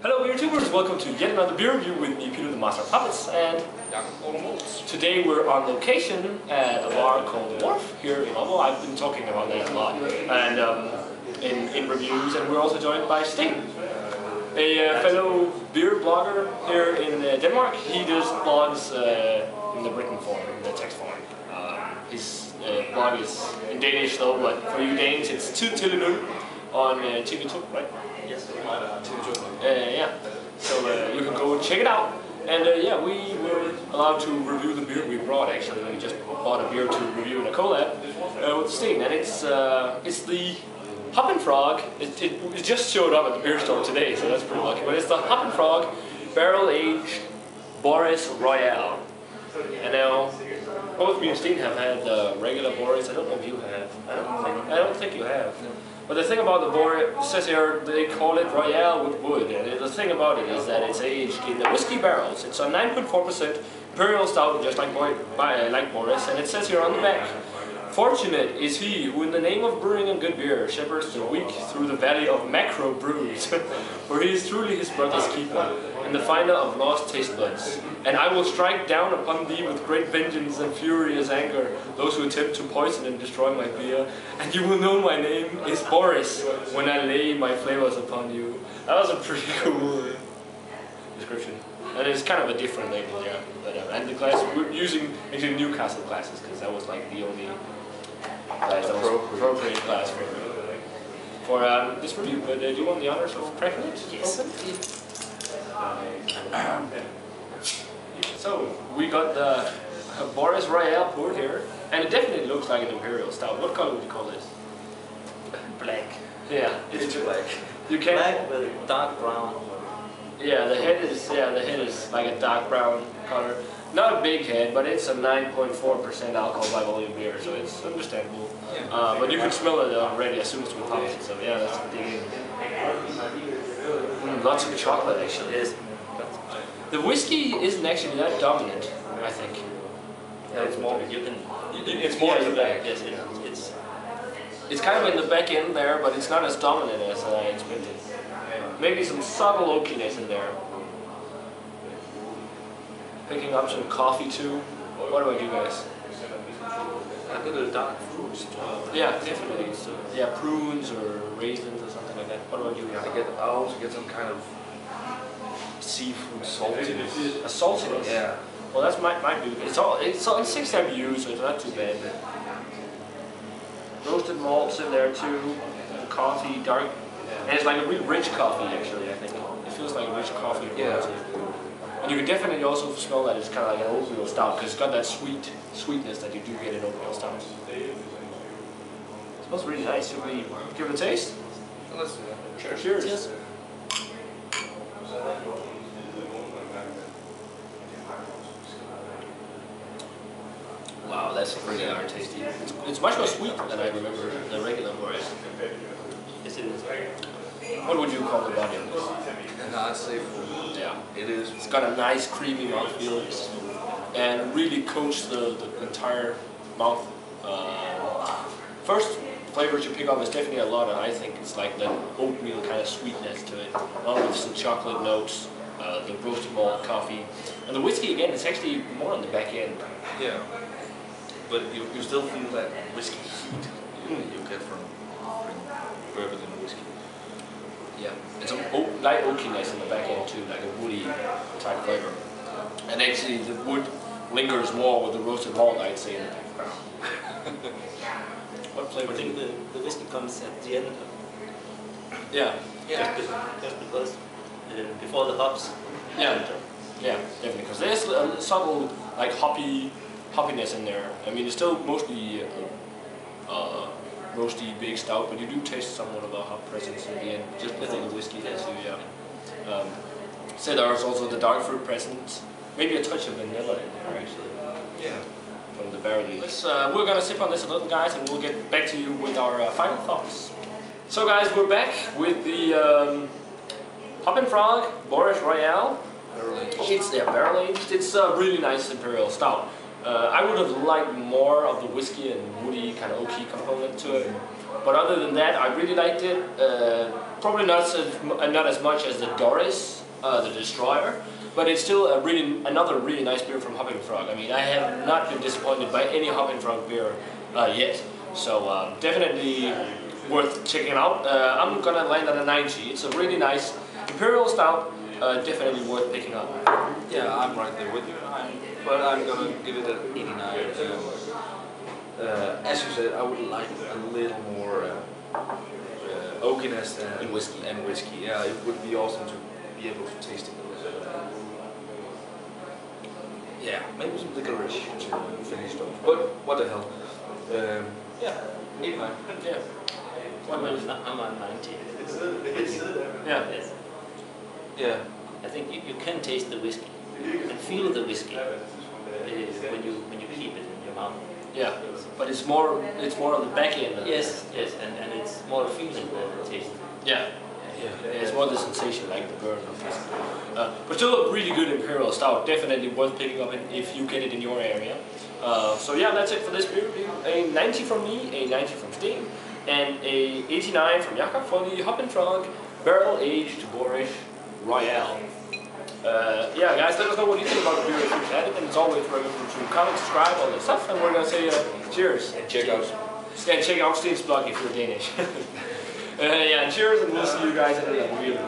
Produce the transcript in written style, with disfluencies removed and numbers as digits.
Hello beer tubers, welcome to yet another beer review with me, Peter the Master of Puppets, and today we're on location at a bar called Wharf here in Oslo. I've been talking about that a lot, and in reviews, and we're also joined by Sting, a fellow beer blogger here in Denmark. He does blogs in the written form, in the text form. His blog is in Danish though, but for you Danes it's Tid on TV2, right? Yes. Yeah. So you can go check it out. And yeah, we were allowed to review the beer we brought. Actually, we just bought a beer to review in a collab with Sting, and it's the Hoppin Frog. It just showed up at the beer store today, so that's pretty lucky. But it's the Hoppin Frog barrel-aged BORIS Royale. And now, both me and Sting have had the regular BORIS. I don't know if you have. I don't think you have. But the thing about the BORIS, it says here they call it Royale with wood, and the thing about it is that it's aged in the whiskey barrels. It's a 9.4% Imperial Stout, just like BORIS, and it says here on the back, "Fortunate is he who in the name of brewing and good beer shepherds the weak through the valley of macro brews, for he is truly his brother's keeper, and the finder of lost taste buds. And I will strike down upon thee with great vengeance and furious anger those who attempt to poison and destroy my beer, and you will know my name is Boris when I lay my flavors upon you." That was a pretty cool description. And it's kind of a different label, yeah. But, and the glass, we're using actually Newcastle glasses because that was like the only glass that was appropriate glass for this review. But do you want the honors of cracking it? Yes. So we got the BORIS Royale poured here, and it definitely looks like an Imperial Stout. What color would you call this? Black. Yeah, it's black. You can black with dark brown. Yeah, the head is like a dark brown color. Not a big head, but it's a 9.4% alcohol by volume beer, so it's understandable. But you can smell it already as soon as we pop it. So yeah, that's digging. Lots of chocolate actually. Yes. The whiskey isn't actually that dominant, I think. Yeah, it's more. It's more in the back. Yes, it's kind of in the back end there, but it's not as dominant as I expected. Maybe some subtle oakiness in there. Picking up some coffee too. What about you guys? A little dark fruits. Yeah, definitely. So, yeah, prunes or raisins or something like that. What about you? I also get some kind of seafood saltiness. A saltiness? Yeah. Well, that's might be. It's on 6 IBU, so it's not too bad. Roasted malts in there too. The coffee, dark. And it's like a really rich coffee, actually, I think. It feels like a rich coffee. Yeah. And you can definitely also smell that it's kind of like an oatmeal stout, because it's got that sweetness that you do get in oatmeal stouts. It smells really nice. Should we give it a taste? Let's do that. Sure. Cheers. Cheers. Wow, that's pretty darn tasty. It's much more sweet than I remember the regular BORIS. Yes, it is. What would you call the body of this? And I'd say food. Yeah. It is. It's got a nice creamy mouthfeel and really coats the entire mouth. First flavors you pick up is definitely a lot, and I think it's like the oatmeal kind of sweetness to it, along with some chocolate notes, the roasted malt, coffee, and the whiskey again. It's actually more on the back end. Yeah. But you still feel that whiskey heat you get from bourbon and whiskey. Yeah, it's a light oakiness in the back end too, like a woody type flavor. And actually the wood lingers more with the roasted malt, I'd say, in the background. What flavor? I think the whiskey comes at the end. Yeah. Just because before the hops. Yeah. Yeah, definitely. Because there's a subtle like hoppiness in there. I mean, it's still mostly roasty big stout, but you do taste somewhat of a hop presence in the end, just before the whiskey hits you. Yeah. So there's also the dark fruit presence, maybe a touch of vanilla in there actually. Yeah. From the barrel aged. We're gonna sip on this a little, guys, and we'll get back to you with our final thoughts. So, guys, we're back with the Hoppin Frog BORIS Royale. It's barrel aged. It's a really nice Imperial Stout. I would have liked more of the whiskey and woody kind of oaky component to it. But other than that, I really liked it. Probably not as much as the Doris, the Destroyer, but it's still another really nice beer from Hoppin Frog. I mean, I have not been disappointed by any Hoppin Frog beer yet. So definitely worth checking out. I'm gonna land on a 90. It's a really nice Imperial Stout. Definitely worth picking up. Yeah, I'm right there with you. But I'm gonna give it an 89. As you said, I would like a little more oakiness and whiskey. Yeah, it would be awesome to be able to taste it. Yeah, maybe some licorice to finish it off. But what the hell? Yeah, 89. Yeah. I'm on 90. Yeah. Yes. Yeah. I think you can taste the whiskey and feel the whiskey when you keep it in your mouth. Yeah, but it's more on the back end. Yes, and it's more a feeling than a taste. Yeah. It's more the sensation, like the burn of this. But still a really good Imperial Stout, definitely worth picking up if you get it in your area. So yeah, that's it for this beer review. A 90 from me, a 90 from Steen, and a 89 from Jakob for the Hoppin Frog Barrel Aged BORIS Royale. Yeah, guys, let us know what you think about the beer if you've had it, and it's always remember to comment, subscribe, all that stuff, and we're gonna say cheers. And check out. Yeah, check out Steen's blog if you're Danish. Yeah, cheers, and we'll see you guys in another video.